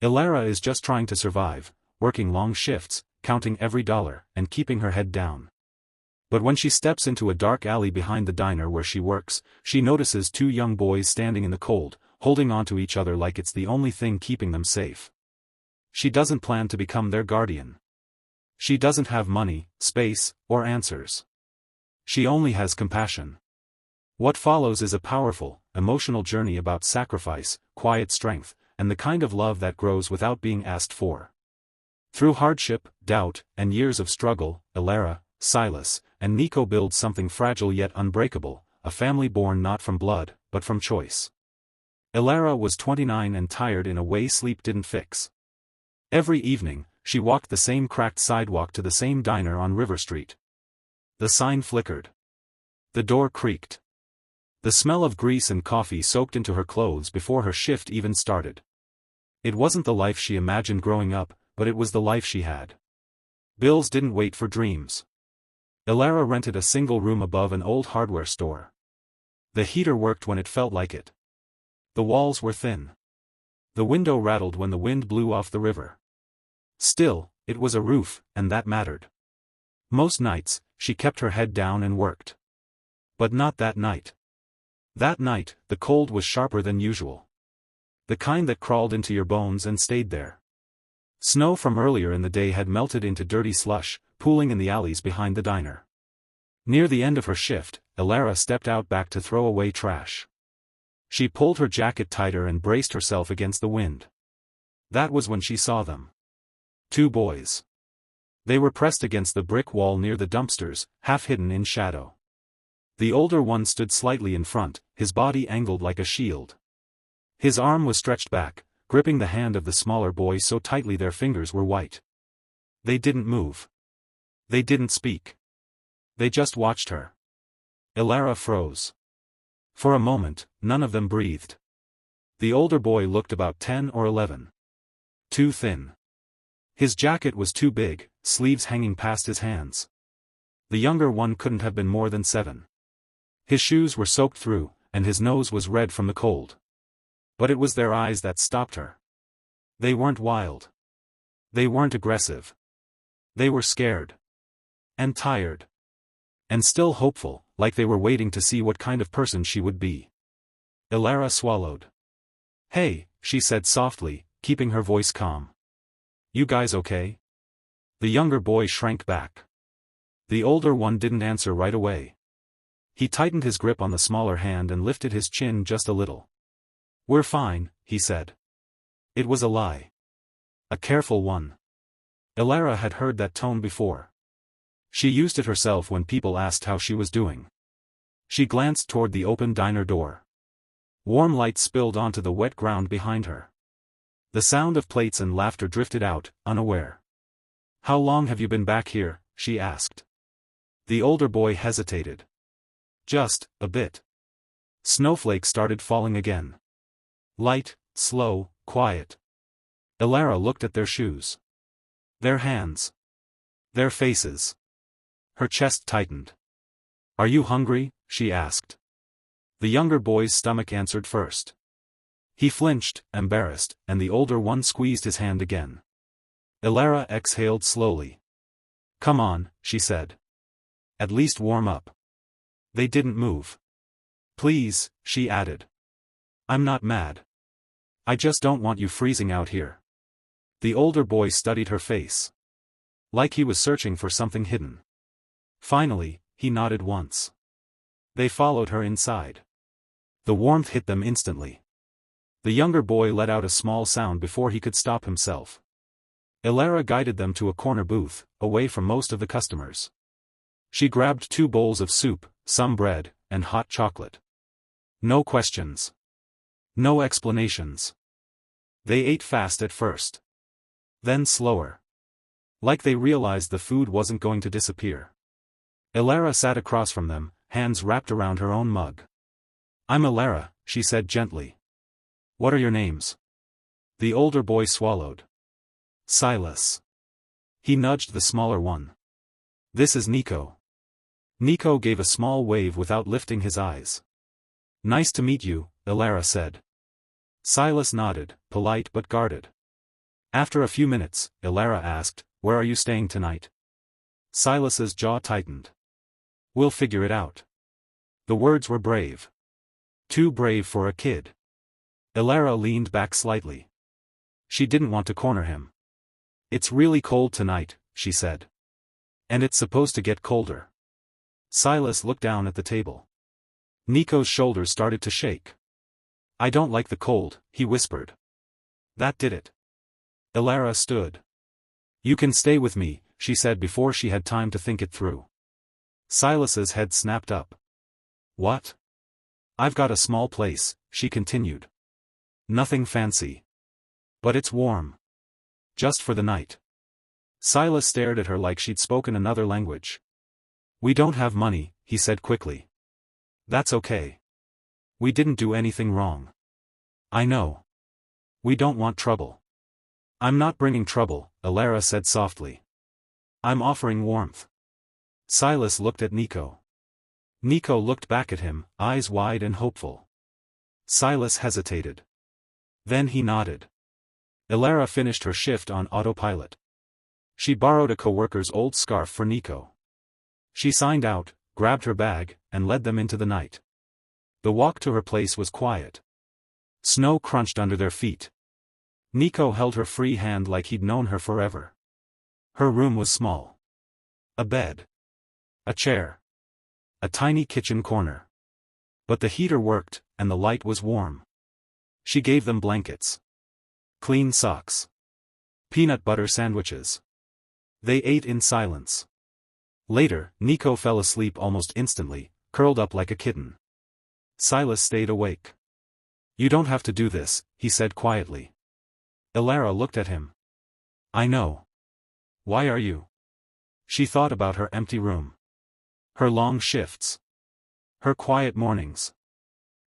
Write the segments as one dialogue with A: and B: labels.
A: Elara is just trying to survive, working long shifts, counting every dollar, and keeping her head down. But when she steps into a dark alley behind the diner where she works, she notices two young boys standing in the cold, holding onto each other like it's the only thing keeping them safe. She doesn't plan to become their guardian. She doesn't have money, space, or answers. She only has compassion. What follows is a powerful, emotional journey about sacrifice, quiet strength, and the kind of love that grows without being asked for. Through hardship, doubt, and years of struggle, Elara, Silas, and Niko build something fragile yet unbreakable, a family born not from blood, but from choice. Elara was 29 and tired in a way sleep didn't fix. Every evening, she walked the same cracked sidewalk to the same diner on River Street. The sign flickered. The door creaked. The smell of grease and coffee soaked into her clothes before her shift even started. It wasn't the life she imagined growing up, but it was the life she had. Bills didn't wait for dreams. Elara rented a single room above an old hardware store. The heater worked when it felt like it. The walls were thin. The window rattled when the wind blew off the river. Still, it was a roof, and that mattered. Most nights, she kept her head down and worked. But not that night. That night, the cold was sharper than usual. The kind that crawled into your bones and stayed there. Snow from earlier in the day had melted into dirty slush, pooling in the alleys behind the diner. Near the end of her shift, Elara stepped out back to throw away trash. She pulled her jacket tighter and braced herself against the wind. That was when she saw them. Two boys. They were pressed against the brick wall near the dumpsters, half hidden in shadow. The older one stood slightly in front, his body angled like a shield. His arm was stretched back, gripping the hand of the smaller boy so tightly their fingers were white. They didn't move. They didn't speak. They just watched her. Elara froze. For a moment, none of them breathed. The older boy looked about 10 or 11. Too thin. His jacket was too big, sleeves hanging past his hands. The younger one couldn't have been more than 7. His shoes were soaked through, and his nose was red from the cold. But it was their eyes that stopped her. They weren't wild. They weren't aggressive. They were scared. And tired. And still hopeful, like they were waiting to see what kind of person she would be. Elara swallowed. "Hey," she said softly, keeping her voice calm. "You guys okay?" The younger boy shrank back. The older one didn't answer right away. He tightened his grip on the smaller hand and lifted his chin just a little. "We're fine," he said. It was a lie. A careful one. Elara had heard that tone before. She used it herself when people asked how she was doing. She glanced toward the open diner door. Warm light spilled onto the wet ground behind her. The sound of plates and laughter drifted out, unaware. "How long have you been back here?" she asked. The older boy hesitated. "Just a bit." Snowflakes started falling again. Light, slow, quiet. Elara looked at their shoes. Their hands. Their faces. Her chest tightened. "Are you hungry?" she asked. The younger boy's stomach answered first. He flinched, embarrassed, and the older one squeezed his hand again. Elara exhaled slowly. "Come on," she said. "At least warm up." They didn't move. "Please," she added. "I'm not mad. I just don't want you freezing out here." The older boy studied her face. Like he was searching for something hidden. Finally, he nodded once. They followed her inside. The warmth hit them instantly. The younger boy let out a small sound before he could stop himself. Elara guided them to a corner booth, away from most of the customers. She grabbed 2 bowls of soup, some bread, and hot chocolate. No questions. No explanations. They ate fast at first. Then slower. Like they realized the food wasn't going to disappear. Elara sat across from them, hands wrapped around her own mug. "I'm Elara," she said gently. "What are your names?" The older boy swallowed. "Silas." He nudged the smaller one. "This is Niko." Niko gave a small wave without lifting his eyes. "Nice to meet you," Elara said. Silas nodded, polite but guarded. After a few minutes, Elara asked, "Where are you staying tonight?" Silas's jaw tightened. "We'll figure it out." The words were brave. Too brave for a kid. Elara leaned back slightly. She didn't want to corner him. "It's really cold tonight," she said. "And it's supposed to get colder." Silas looked down at the table. Niko's shoulders started to shake. "I don't like the cold," he whispered. That did it. Elara stood. "You can stay with me," she said before she had time to think it through. Silas's head snapped up. "What?" "I've got a small place," she continued. "Nothing fancy. But it's warm. Just for the night." Silas stared at her like she'd spoken another language. "We don't have money," he said quickly. "That's okay. We didn't do anything wrong." "I know. We don't want trouble." "I'm not bringing trouble," Elara said softly. "I'm offering warmth." Silas looked at Niko. Niko looked back at him, eyes wide and hopeful. Silas hesitated. Then he nodded. Elara finished her shift on autopilot. She borrowed a coworker's old scarf for Niko. She signed out, grabbed her bag, and led them into the night. The walk to her place was quiet. Snow crunched under their feet. Niko held her free hand like he'd known her forever. Her room was small. A bed. A chair. A tiny kitchen corner. But the heater worked, and the light was warm. She gave them blankets. Clean socks. Peanut butter sandwiches. They ate in silence. Later, Niko fell asleep almost instantly, curled up like a kitten. Silas stayed awake. "You don't have to do this," he said quietly. Elara looked at him. "I know. Why are you?" She thought about her empty room. Her long shifts. Her quiet mornings.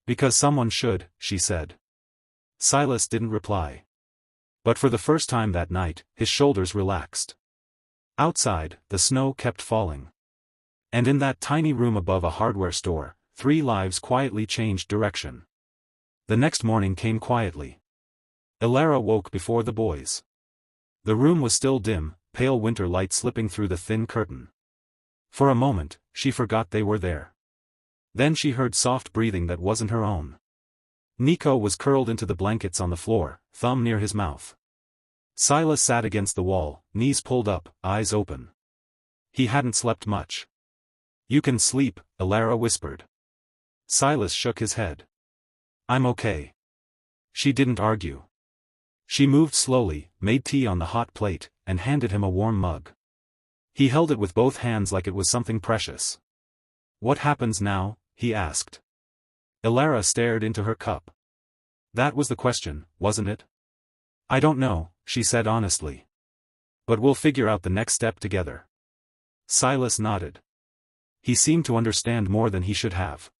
A: "Because someone should," she said. Silas didn't reply. But for the first time that night, his shoulders relaxed. Outside, the snow kept falling. And in that tiny room above a hardware store, 3 lives quietly changed direction. The next morning came quietly. Elara woke before the boys. The room was still dim, pale winter light slipping through the thin curtain. For a moment, she forgot they were there. Then she heard soft breathing that wasn't her own. Niko was curled into the blankets on the floor, thumb near his mouth. Silas sat against the wall, knees pulled up, eyes open. He hadn't slept much. "You can sleep," Elara whispered. Silas shook his head. "I'm okay." She didn't argue. She moved slowly, made tea on the hot plate, and handed him a warm mug. He held it with both hands like it was something precious. "What happens now?" he asked. Elara stared into her cup. "That was the question, wasn't it?" "I don't know," she said honestly. "But we'll figure out the next step together." Silas nodded. He seemed to understand more than he should have.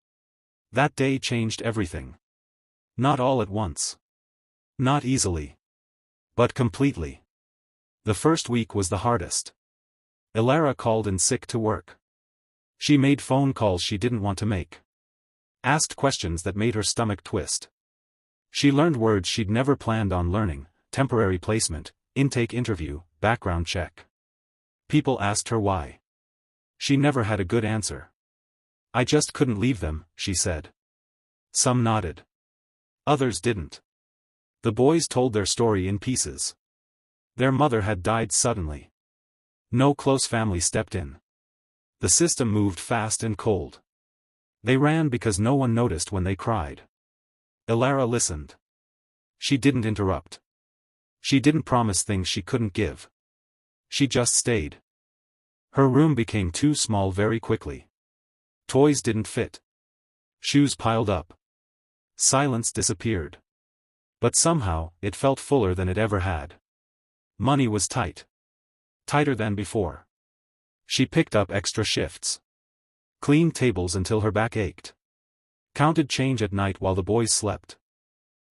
A: That day changed everything. Not all at once. Not easily. But completely. The first week was the hardest. Elara called in sick to work. She made phone calls she didn't want to make. Asked questions that made her stomach twist. She learned words she'd never planned on learning: temporary placement, intake interview, background check. People asked her why. She never had a good answer. "I just couldn't leave them," she said. Some nodded. Others didn't. The boys told their story in pieces. Their mother had died suddenly. No close family stepped in. The system moved fast and cold. They ran because no one noticed when they cried. Elara listened. She didn't interrupt. She didn't promise things she couldn't give. She just stayed. Her room became too small very quickly. Toys didn't fit. Shoes piled up. Silence disappeared. But somehow, it felt fuller than it ever had. Money was tight. Tighter than before. She picked up extra shifts. Cleaned tables until her back ached. Counted change at night while the boys slept.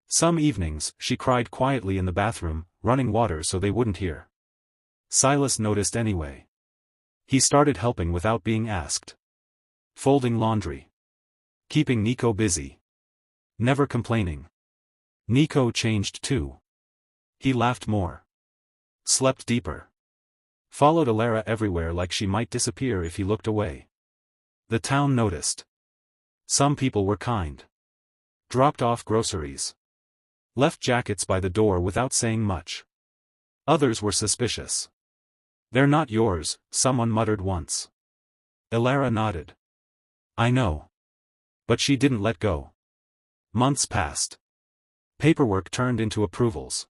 A: Some evenings, she cried quietly in the bathroom, running water so they wouldn't hear. Silas noticed anyway. He started helping without being asked. Folding laundry. Keeping Niko busy. Never complaining. Niko changed too. He laughed more. Slept deeper. Followed Elara everywhere like she might disappear if he looked away. The town noticed. Some people were kind. Dropped off groceries. Left jackets by the door without saying much. Others were suspicious. "They're not yours," someone muttered once. Elara nodded. "I know." But she didn't let go. Months passed. Paperwork turned into approvals.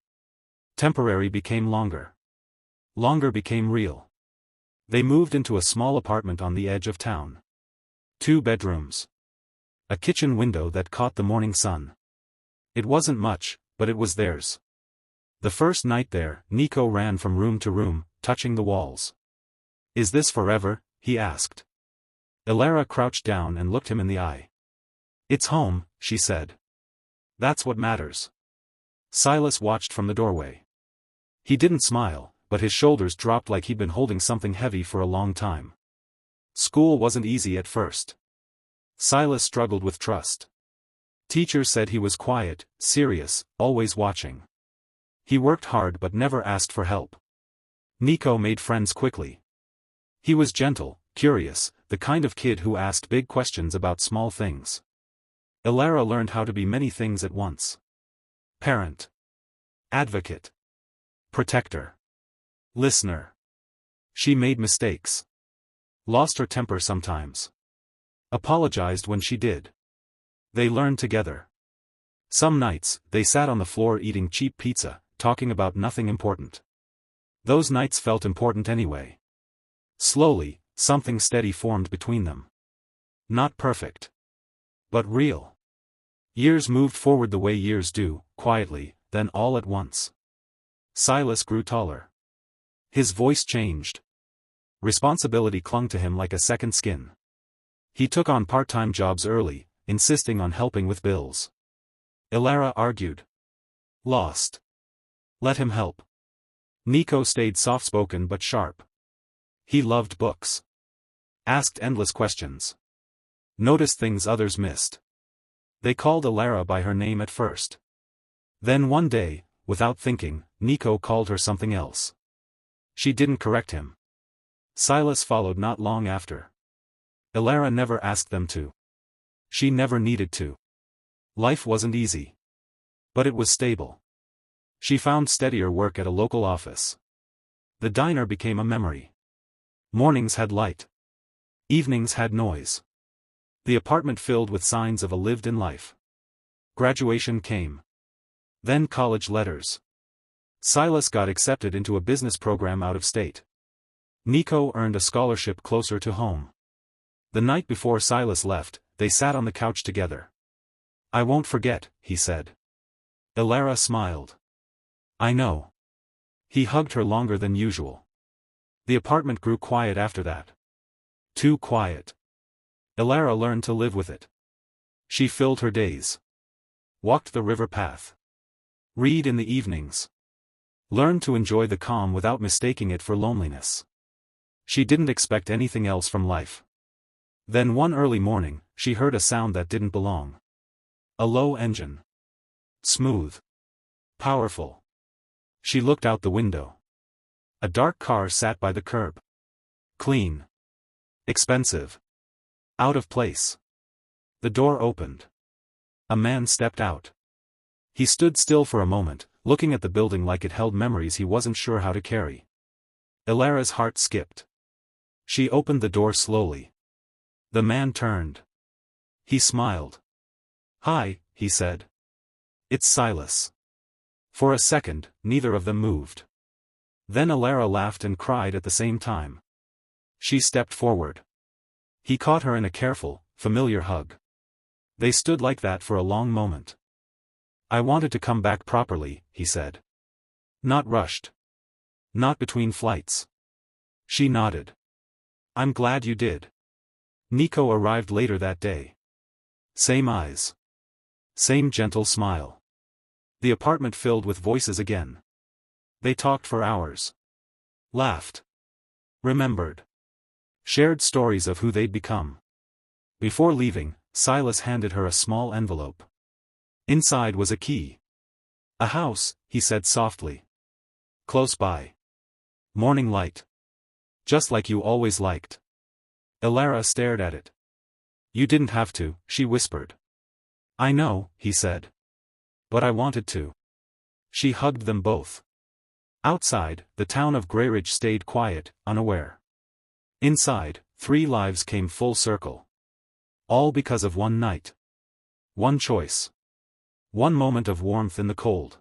A: Temporary became longer. Longer became real. They moved into a small apartment on the edge of town. 2 bedrooms. A kitchen window that caught the morning sun. It wasn't much, but it was theirs. The first night there, Niko ran from room to room, touching the walls. "Is this forever?" he asked. Elara crouched down and looked him in the eye. "It's home," she said. "That's what matters." Silas watched from the doorway. He didn't smile, but his shoulders dropped like he'd been holding something heavy for a long time. School wasn't easy at first. Silas struggled with trust. Teachers said he was quiet, serious, always watching. He worked hard but never asked for help. Niko made friends quickly. He was gentle, curious, the kind of kid who asked big questions about small things. Elara learned how to be many things at once. Parent. Advocate. Protector. Listener. She made mistakes. Lost her temper sometimes. Apologized when she did. They learned together. Some nights, they sat on the floor eating cheap pizza, talking about nothing important. Those nights felt important anyway. Slowly, something steady formed between them. Not perfect. But real. Years moved forward the way years do, quietly, then all at once. Silas grew taller. His voice changed. Responsibility clung to him like a second skin. He took on part-time jobs early, insisting on helping with bills. Elara argued. Lost. Let him help. Niko stayed soft-spoken but sharp. He loved books. Asked endless questions. Noticed things others missed. They called Elara by her name at first. Then one day, without thinking, Niko called her something else. She didn't correct him. Silas followed not long after. Elara never asked them to. She never needed to. Life wasn't easy. But it was stable. She found steadier work at a local office. The diner became a memory. Mornings had light. Evenings had noise. The apartment filled with signs of a lived-in life. Graduation came. Then college letters. Silas got accepted into a business program out of state. Niko earned a scholarship closer to home. The night before Silas left, they sat on the couch together. "I won't forget," he said. Elara smiled. "I know." He hugged her longer than usual. The apartment grew quiet after that. Too quiet. Elara learned to live with it. She filled her days. Walked the river path. Read in the evenings. Learned to enjoy the calm without mistaking it for loneliness. She didn't expect anything else from life. Then one early morning, she heard a sound that didn't belong. A low engine. Smooth. Powerful. She looked out the window. A dark car sat by the curb. Clean. Expensive. Out of place. The door opened. A man stepped out. He stood still for a moment, looking at the building like it held memories he wasn't sure how to carry. Elara's heart skipped. She opened the door slowly. The man turned. He smiled. "Hi," he said. "It's Silas." For a second, neither of them moved. Then Elara laughed and cried at the same time. She stepped forward. He caught her in a careful, familiar hug. They stood like that for a long moment. "I wanted to come back properly," he said. "Not rushed. Not between flights." She nodded. "I'm glad you did." Niko arrived later that day. Same eyes. Same gentle smile. The apartment filled with voices again. They talked for hours. Laughed. Remembered. Shared stories of who they'd become. Before leaving, Silas handed her a small envelope. Inside was a key. "A house," he said softly. "Close by." Morning light. Just like you always liked. Elara stared at it. You didn't have to, she whispered. I know, he said. But I wanted to. She hugged them both. Outside, the town of Greyridge stayed quiet, unaware. Inside, 3 lives came full circle. All because of one night. One choice. One moment of warmth in the cold.